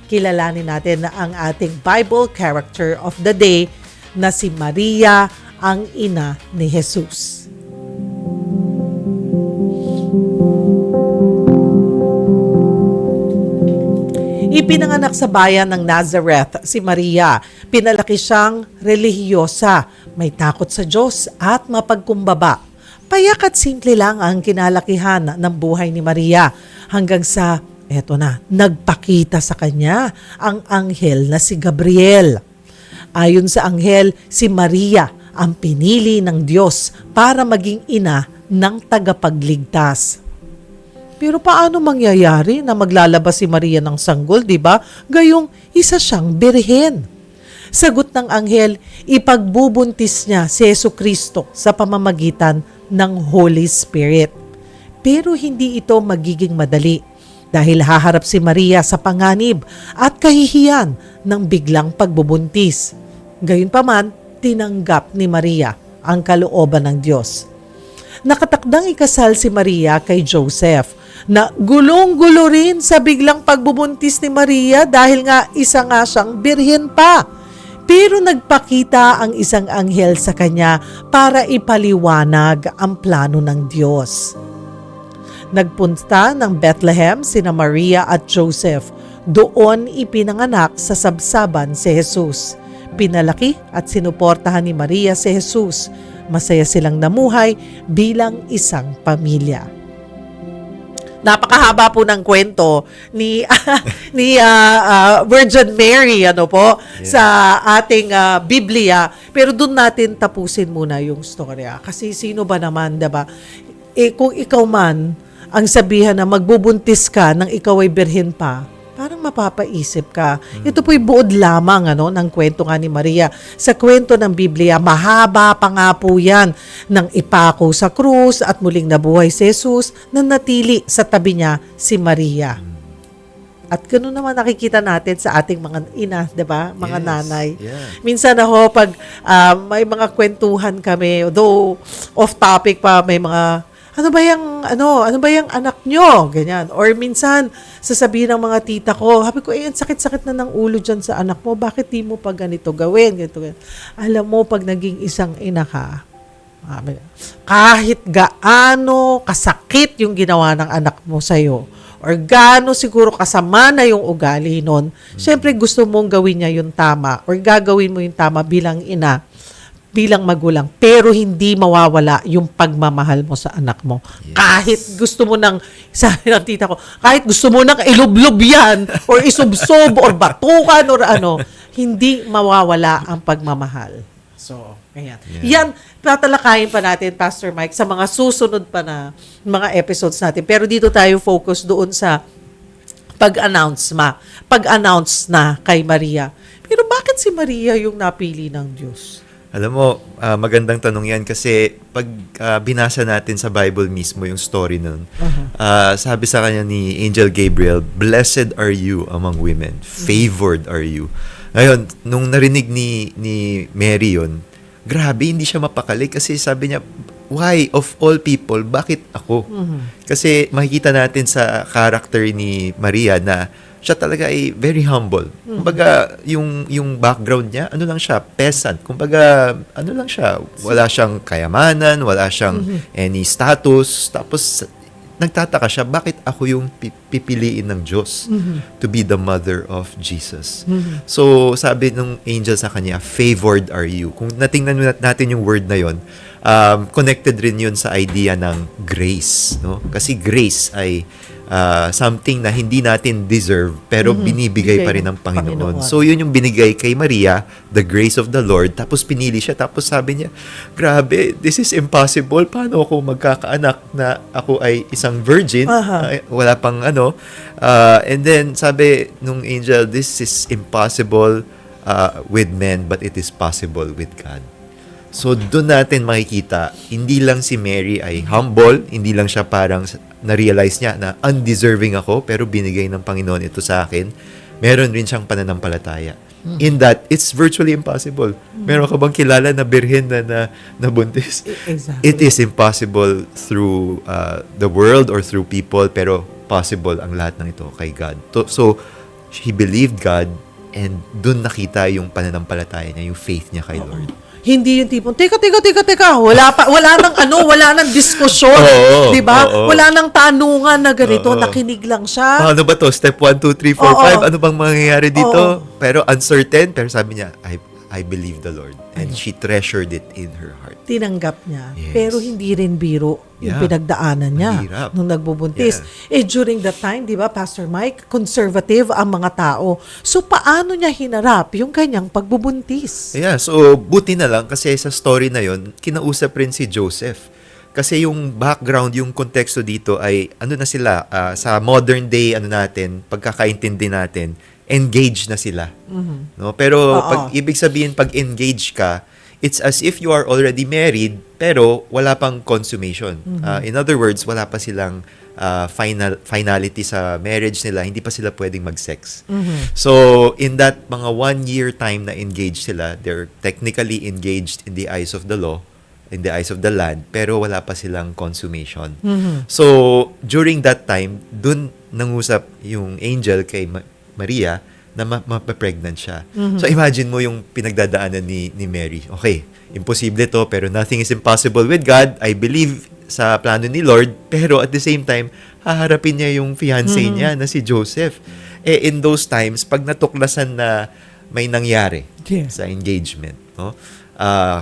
kilalanin natin na ang ating Bible character of the day na si Maria, ang ina ni Jesus. Ipinanganak sa bayan ng Nazareth si Maria. Pinalaki siyang relihiyosa, may takot sa Diyos at mapagkumbaba. Payak at simple lang ang kinalakihan ng buhay ni Maria hanggang sa, nagpakita sa kanya ang anghel na si Gabriel. Ayon sa anghel, si Maria ang pinili ng Diyos para maging ina ng tagapagligtas. Pero paano mangyayari na maglalabas si Maria ng sanggol, di ba? Gayong isa siyang birhen. Sagot ng anghel, ipagbubuntis niya si Jesucristo sa pamamagitan ng Holy Spirit. Pero hindi ito magiging madali dahil haharap si Maria sa panganib at kahihiyan ng biglang pagbubuntis. Gayunpaman, tinanggap ni Maria ang kalooban ng Diyos. Nakatakdang ikasal si Maria kay Joseph na gulong-gulo rin sa biglang pagbubuntis ni Maria dahil nga isa nga siyang birhen pa. Pero nagpakita ang isang anghel sa kanya para ipaliwanag ang plano ng Diyos. Nagpunta ng Bethlehem sina Maria at Joseph. Doon ipinanganak sa sabsaban si Jesus. Pinalaki at sinuportahan ni Maria si Jesus. Masaya silang namuhay bilang isang pamilya. Napakahaba po ng kwento ni Virgin Mary sa ating Biblia, pero doon natin tapusin muna yung storya kasi sino ba naman, 'di ba? Kung ikaw man ang sabihan na magbubuntis ka nang ikaw ay birhen pa, parang mapapaisip ka. Ito po'y buod lamang ng kwento nga ni Maria. Sa kwento ng Biblia, mahaba pa nga po yan nang ipako sa krus at muling nabuhay si Jesus na natili sa tabi niya si Maria. At ganoon naman nakikita natin sa ating mga ina, 'di ba? Mga nanay. Yeah. Minsan pag may mga kwentuhan kami, though off topic pa, may mga ano ba yung anak nyo? Ganyan. Or minsan, sasabihin ng mga tita ko, habi ko, ang sakit-sakit na ng ulo dyan sa anak mo, bakit di mo pa ganito gawin? Ganito. Alam mo, pag naging isang ina ka, kahit gaano kasakit yung ginawa ng anak mo sa'yo, or gaano siguro kasama na yung ugali nun, syempre gusto mong gawin niya yung tama, or gagawin mo yung tama bilang ina, bilang magulang, pero hindi mawawala yung pagmamahal mo sa anak mo. Yes. Kahit gusto mo nang, sabi ng tita ko, kahit gusto mo nang ilublob yan, or isubsob, or batukan, or hindi mawawala ang pagmamahal. So, ayan. Yeah. Yan, tatalakayin pa natin, Pastor Mike, sa mga susunod pa na mga episodes natin. Pero dito tayo focus doon sa pag-announce na kay Maria. Pero bakit si Maria yung napili ng Diyos? Alam mo, magandang tanong yan kasi pag binasa natin sa Bible mismo yung story nun, sabi sa kanya ni Angel Gabriel, "Blessed are you among women, favored are you." Ngayon, nung narinig ni Mary yun, grabe, hindi siya mapakali kasi sabi niya, why of all people, bakit ako? Kasi makikita natin sa character ni Maria na siya talaga ay very humble. Kumbaga, yung background niya, lang siya, peasant. Kumbaga, lang siya, wala siyang kayamanan, wala siyang any status. Tapos, nagtataka siya, bakit ako yung pipiliin ng Diyos to be the mother of Jesus? So, sabi ng angel sa kanya, favored are you. Kung natingnan natin yung word na yon, connected rin yun sa idea ng grace. No? Kasi grace ay something na hindi natin deserve pero binibigay pa rin ng Panginoon. So yun yung binigay kay Maria, the grace of the Lord, tapos pinili siya, tapos sabi niya, grabe, this is impossible, paano ako magkakaanak na ako ay isang virgin, wala pang and then sabi nung angel, this is impossible with men but it is possible with God. So, doon natin makikita, hindi lang si Mary ay humble, hindi lang siya parang na-realize niya na undeserving ako, pero binigay ng Panginoon ito sa akin. Meron rin siyang pananampalataya. In that, it's virtually impossible. Meron ka bang kilala na birhen na buntis? Exactly. It is impossible through the world or through people, pero possible ang lahat ng ito kay God. So, he believed God, and dun nakita yung pananampalataya niya, yung faith niya kay Lord. Hindi yung tipong, teka, wala nang diskusyon, Oo, di ba? oo. Wala nang tanungan na ganito, Oo. nakinig lang siya. Ano ba to? Step 1, 2, 3, 4, Oo. 5? Ano bang mangyayari dito? Oo. Pero uncertain, pero sabi niya, I believe the Lord. And she treasured it in her heart. Tinanggap niya. Yes. Pero hindi rin biro yung Yeah. pinagdaanan niya Mahirap. nung nagbubuntis. During that time, di ba, Pastor Mike, conservative ang mga tao. So, paano niya hinarap yung kanyang pagbubuntis? Yeah, so buti na lang kasi sa story na yon kinausap rin si Joseph. Kasi yung background, yung konteksto dito ay ano na sila, sa modern day pagkakaintindi natin, engaged na sila. No? Pero Oo. ibig sabihin pag engaged ka, it's as if you are already married pero wala pang consummation. In other words, wala pa silang finality sa marriage nila, hindi pa sila pwedeng mag-sex. So, in that mga 1 year time na engaged sila, they're technically engaged in the eyes of the law, in the eyes of the land, pero wala pa silang consummation. So, during that time, dun nangusap yung angel kay Maria na mapapregnant siya. So, imagine mo yung pinagdadaanan ni Mary. Okay, imposible to, pero nothing is impossible with God. I believe sa plano ni Lord, pero at the same time, haharapin niya yung fiancé niya na si Joseph. In those times, pag natuklasan na may nangyari sa engagement, no?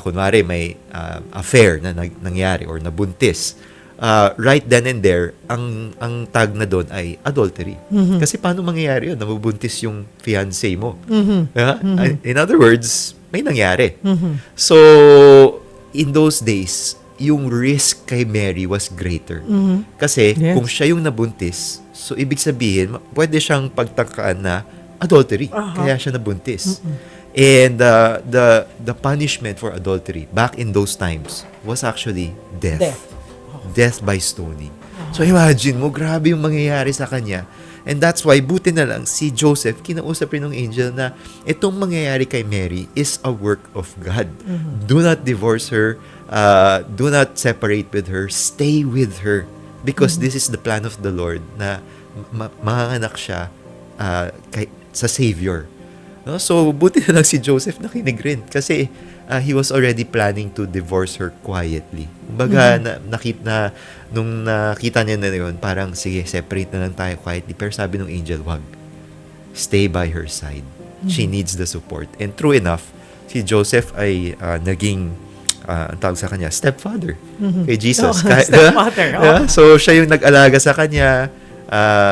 Kunwari may affair na nangyari or nabuntis, right then and there, ang tag na doon ay adultery. Kasi paano mangyayari yun? Nabubuntis yung fiancé mo. In other words, may nangyari. So, in those days, yung risk kay Mary was greater. Kasi kung siya yung nabuntis, so ibig sabihin, pwede siyang pagtakaan na adultery. Kaya siya nabuntis. And the punishment for adultery back in those times was actually death. Death by stoning. So imagine mo, grabe yung mangyayari sa kanya. And that's why, buti na lang, si Joseph, kinausap rin ng angel na itong mangyayari kay Mary is a work of God. Do not divorce her. Do not separate with her. Stay with her. Because this is the plan of the Lord na manganak siya sa Savior. No? So, buti na lang si Joseph nakinig rin. Kasi he was already planning to divorce her quietly. Kumbaga, nung nakita niya na yun, parang, sige, separate na lang tayo quietly. Pero sabi ng angel, wag. Stay by her side. She needs the support. And true enough, si Joseph ay naging, ang tawag sa kanya, stepfather kay Jesus. Stepfather. So, siya yung nag-alaga sa kanya.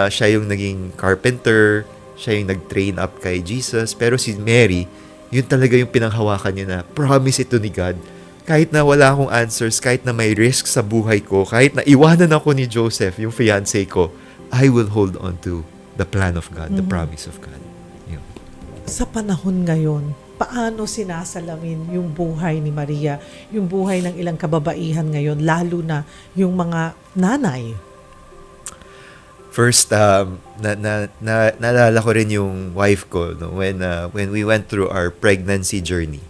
Siya yung naging carpenter. Siya yung nag-train up kay Jesus. Pero si Mary, yun talaga yung pinanghawakan niya na promise ito ni God. Kahit na wala akong answers, kahit na may risk sa buhay ko, kahit na iwanan ako ni Joseph, yung fiancé ko, I will hold on to the plan of God, the promise of God. Yun. Sa panahon ngayon, paano sinasalamin yung buhay ni Maria, yung buhay ng ilang kababaihan ngayon, lalo na yung mga nanay? First, naalala ko rin yung wife ko no, when we went through our pregnancy journey.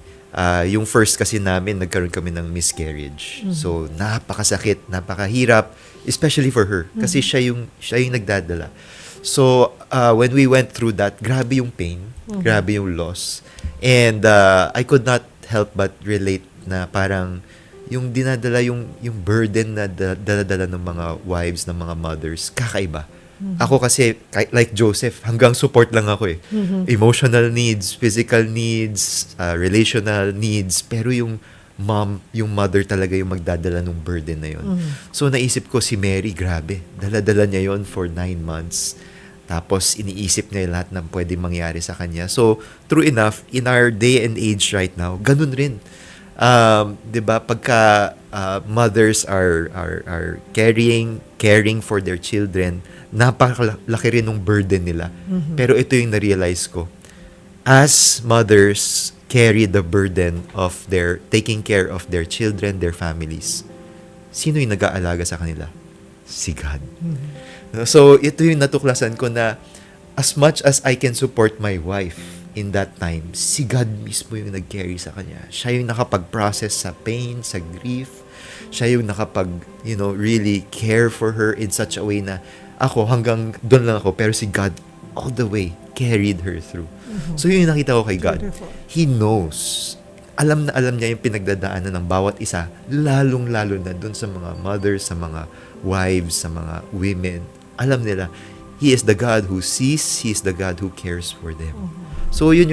Yung first kasi namin, nagkaroon kami ng miscarriage. So, napakasakit, napakahirap, especially for her. Kasi siya yung nagdadala. So, when we went through that, grabe yung pain, grabe yung loss. And I could not help but relate na parang yung dinadala, yung burden na dala-dala ng mga wives, ng mga mothers, kakaiba. Ako kasi, like Joseph, hanggang support lang ako eh. Emotional needs, physical needs, relational needs, pero yung mother talaga yung magdadala ng burden na yun. So naisip ko si Mary, grabe, dala-dala niya yon for 9 months. Tapos iniisip niya lahat ng pwedeng mangyari sa kanya. So true enough, in our day and age right now, ganun rin. 'Di ba, pagka mothers are caring for their children, napakalaki rin ng burden nila. Pero ito yung na-realize ko. As mothers carry the burden of their taking care of their children, their families, sino yung nag-aalaga sa kanila? Si God. So ito yung natuklasan ko na as much as I can support my wife in that time, si God mismo yung nag-carry sa kanya. Siya yung nakapag-process sa pain, sa grief. Siya yung really care for her in such a way na ako, hanggang doon lang ako, pero si God all the way carried her through. So yun yung nakita ko kay God. Beautiful. He knows. Alam na alam niya yung pinagdadaanan ng bawat isa, lalong-lalo na dun sa mga mothers, sa mga wives, sa mga women. Alam nila, He is the God who sees, He is the God who cares for them. So yun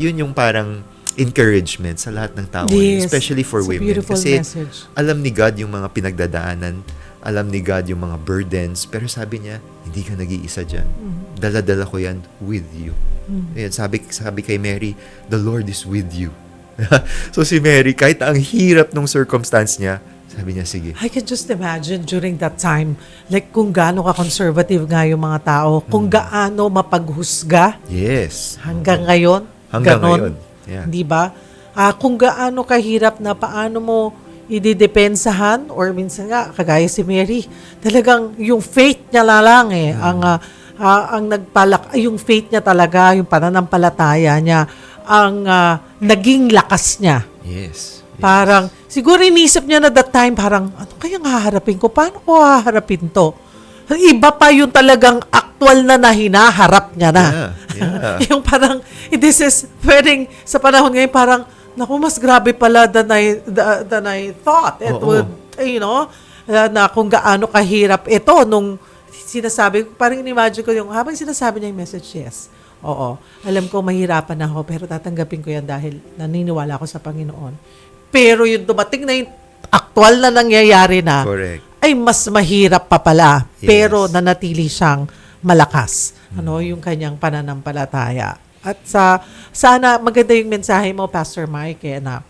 yung parang encouragement sa lahat ng tao, Yes. especially for It's a women. beautiful Kasi message. alam ni God yung mga pinagdadaanan, alam ni God yung mga burdens, pero sabi niya, hindi ka nag-iisa dyan. Dala-dala ko yan with you. Ayan, sabi kay Mary, the Lord is with you. So si Mary, kahit ang hirap ng circumstance niya, sabi niya, sige. I can just imagine during that time, like kung gaano ka-conservative nga yung mga tao, kung gaano mapaghusga Yes. hanggang ngayon. Hanggang ganon. ngayon. Yeah. Di ba? Kung gaano kahirap na paano mo ididepensahan or minsan nga, kagaya si Mary, talagang yung faith niya lang ang yung faith niya talaga, yung pananampalataya niya, ang naging lakas niya. Yes. Parang, siguro inisip niya na that time, parang, ano kayang haharapin ko? Paano ko haharapin to? Iba pa yung talagang actual na hinaharap niya na. Yeah. Yung parang, this is, pwedeng, sa panahon ngayon, parang, naku, mas grabe pala than I thought. It would, na kung gaano kahirap ito nung sinasabi, parang in-imagine ko yung, habang sinasabi niya yung message, yes. Oo. Alam ko, mahirapan ako, pero tatanggapin ko yan dahil naniniwala ako sa Panginoon. Pero yung dumating na yung aktual na nangyayari na, Correct. ay mas mahirap pa pala. Yes. Pero nanatili siyang malakas. Yung kanyang pananampalataya. At sana maganda yung mensahe mo, Pastor Mike, na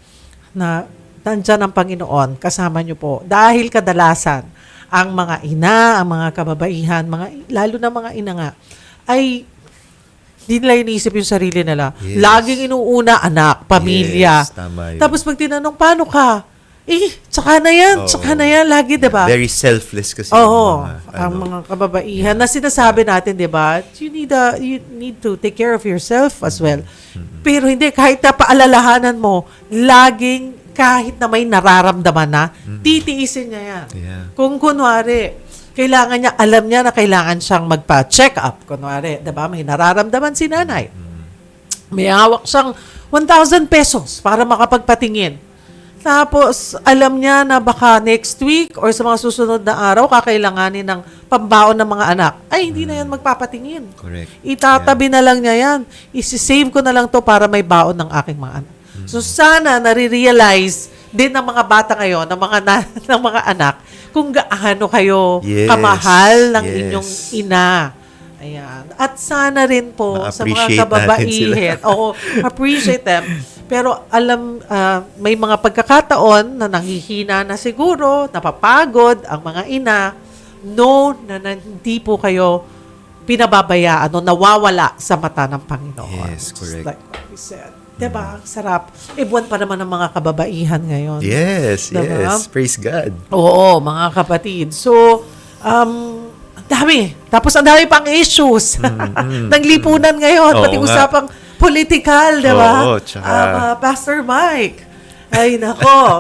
nandyan ang Panginoon, kasama niyo po. Dahil kadalasan, ang mga ina, ang mga kababaihan, lalo na mga ina nga, ay hindi nila iniisip yung sarili nila. Yes. Laging inuuna anak, pamilya. Yes, tama yun. Tapos pag tinanong, paano ka? Tsaka na yan, lagi, diba? Very selfless kasi Oo, yung mga, ang mga kababaihan na sinasabi natin, 'di ba? You need to take care of yourself as well. Pero hindi kahit na paalalahanan mo, laging kahit na may nararamdaman na, titiisin niya 'yan. Yeah. Kung kunwari, kailangan niya, alam niya na kailangan siyang magpa-check up, kunwari, 'di ba? May nararamdaman si nanay. May hawak siyang 1,000 pesos para makapagpatingin. Tapos, alam niya na baka next week or sa mga susunod na araw, kakailanganin ng pambaon ng mga anak. Ay, hindi na yan magpapatingin. Correct. Itatabi na lang niya yan. Isi-save ko na lang to para may baon ng aking mga anak. So, sana nare-realize din ng mga bata ngayon, ng mga anak, kung gaano kayo Yes. kamahal ng Yes. inyong ina. Ayan. At sana rin po sa mga Ma-appreciate kababaihan. Oo, appreciate them. Pero may mga pagkakataon na nanghihina na siguro, napapagod ang mga ina, na hindi po kayo pinababayaan o nawawala sa mata ng Panginoon. Yes, correct. Just like what we said. Diba? Sarap. Buwan pa naman ng mga kababaihan ngayon. Yes, Diba? yes. Praise God. Oo, mga kapatid. So, ang dami. Tapos ang dami pang issues. Ng lipunan ngayon. Oo Pati nga. usapang political, di ba? Oo, tsaka- Pastor Mike. Ay, nako.